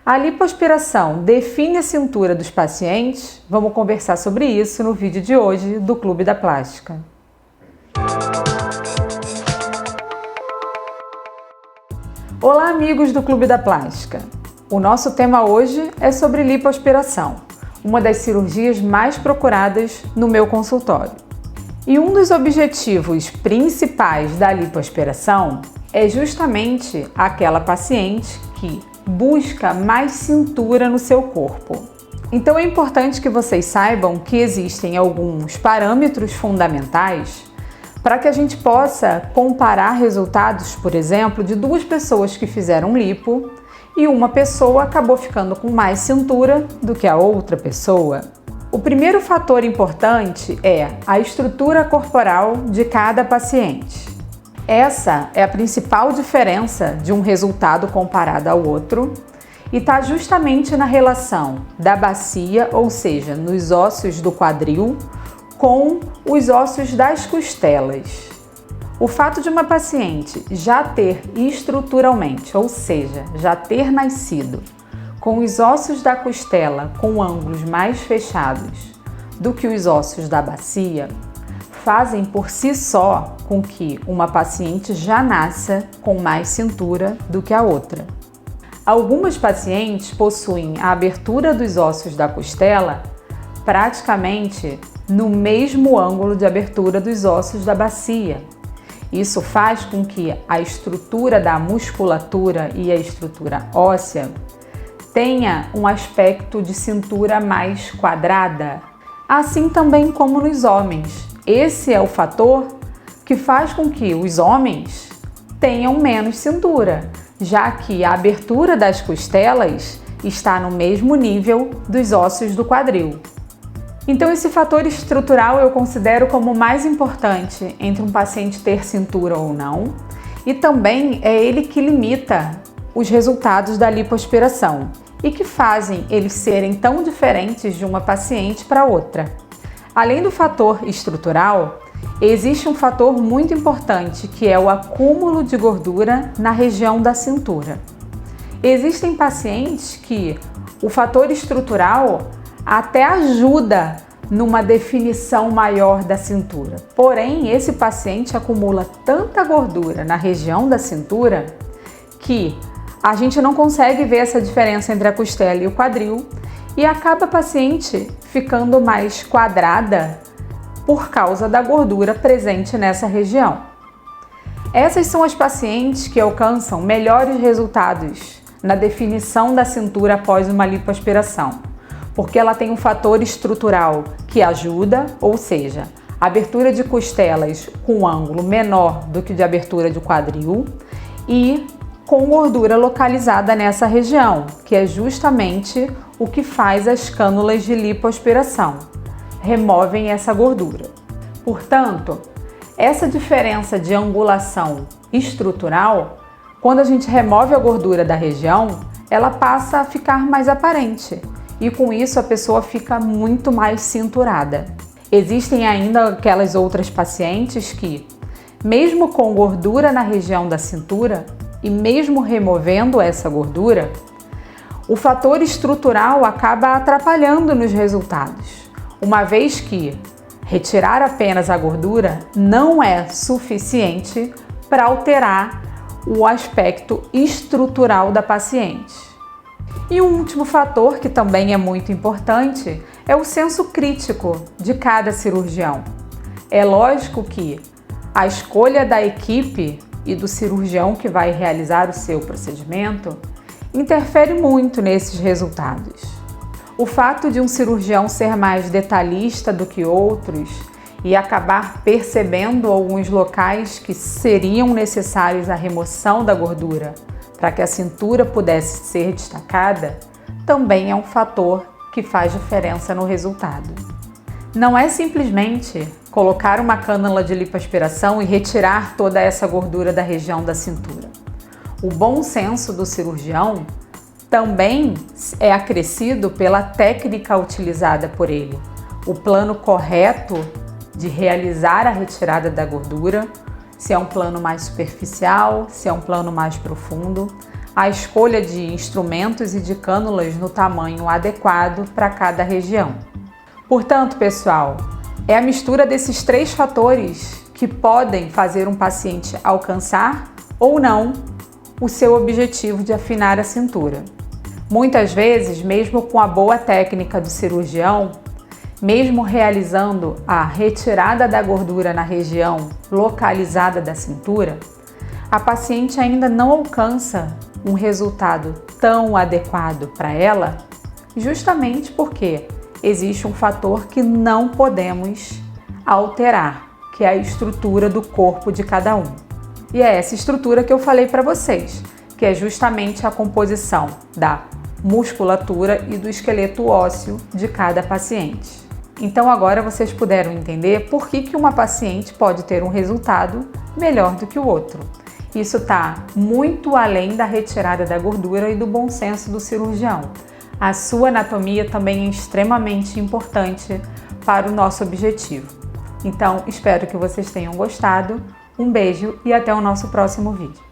A lipoaspiração define a cintura dos pacientes? Vamos conversar sobre isso no vídeo de hoje do Clube da Plástica. Olá, amigos do Clube da Plástica! O nosso tema hoje é sobre lipoaspiração, uma das cirurgias mais procuradas no meu consultório. E um dos objetivos principais da lipoaspiração é justamente aquela paciente que busca mais cintura no seu corpo. Então é importante que vocês saibam que existem alguns parâmetros fundamentais para que a gente possa comparar resultados, por exemplo, de duas pessoas que fizeram lipo e uma pessoa acabou ficando com mais cintura do que a outra pessoa. O primeiro fator importante é a estrutura corporal de cada paciente. Essa é a principal diferença de um resultado comparado ao outro e está justamente na relação da bacia, ou seja, nos ossos do quadril, com os ossos das costelas. O fato de uma paciente já ter estruturalmente, ou seja, já ter nascido com os ossos da costela com ângulos mais fechados do que os ossos da bacia, fazem por si só com que uma paciente já nasça com mais cintura do que a outra. Algumas pacientes possuem a abertura dos ossos da costela praticamente no mesmo ângulo de abertura dos ossos da bacia. Isso faz com que a estrutura da musculatura e a estrutura óssea tenha um aspecto de cintura mais quadrada, assim também como nos homens. Esse é o fator que faz com que os homens tenham menos cintura, já que a abertura das costelas está no mesmo nível dos ossos do quadril. Então esse fator estrutural eu considero como o mais importante entre um paciente ter cintura ou não, e também é ele que limita os resultados da lipoaspiração e que fazem eles serem tão diferentes de uma paciente para outra. Além do fator estrutural, existe um fator muito importante que é o acúmulo de gordura na região da cintura. Existem pacientes que o fator estrutural até ajuda numa definição maior da cintura. Porém, esse paciente acumula tanta gordura na região da cintura que a gente não consegue ver essa diferença entre a costela e o quadril e acaba a paciente ficando mais quadrada por causa da gordura presente nessa região. Essas são as pacientes que alcançam melhores resultados na definição da cintura após uma lipoaspiração, porque ela tem um fator estrutural que ajuda, ou seja, abertura de costelas com um ângulo menor do que de abertura de quadril e com gordura localizada nessa região, que é justamente o que faz as cânulas de lipoaspiração, removem essa gordura. Portanto, essa diferença de angulação estrutural, quando a gente remove a gordura da região, ela passa a ficar mais aparente e com isso a pessoa fica muito mais cinturada. Existem ainda aquelas outras pacientes que, mesmo com gordura na região da cintura e mesmo removendo essa gordura, o fator estrutural acaba atrapalhando nos resultados, uma vez que retirar apenas a gordura não é suficiente para alterar o aspecto estrutural da paciente. E um último fator que também é muito importante é o senso crítico de cada cirurgião. É lógico que a escolha da equipe e do cirurgião que vai realizar o seu procedimento interfere muito nesses resultados. O fato de um cirurgião ser mais detalhista do que outros e acabar percebendo alguns locais que seriam necessários a remoção da gordura para que a cintura pudesse ser destacada, também é um fator que faz diferença no resultado. Não é simplesmente colocar uma cânula de lipoaspiração e retirar toda essa gordura da região da cintura. O bom senso do cirurgião também é acrescido pela técnica utilizada por ele, o plano correto de realizar a retirada da gordura, se é um plano mais superficial, se é um plano mais profundo, a escolha de instrumentos e de cânulas no tamanho adequado para cada região. Portanto, pessoal, é a mistura desses 3 fatores que podem fazer um paciente alcançar ou não o seu objetivo de afinar a cintura. Muitas vezes, mesmo com a boa técnica do cirurgião, mesmo realizando a retirada da gordura na região localizada da cintura, a paciente ainda não alcança um resultado tão adequado para ela, justamente porque existe um fator que não podemos alterar, que é a estrutura do corpo de cada um. E é essa estrutura que eu falei para vocês, que é justamente a composição da musculatura e do esqueleto ósseo de cada paciente. Então agora vocês puderam entender por que uma paciente pode ter um resultado melhor do que o outro. Isso está muito além da retirada da gordura e do bom senso do cirurgião. A sua anatomia também é extremamente importante para o nosso objetivo. Então, espero que vocês tenham gostado. Um beijo e até o nosso próximo vídeo.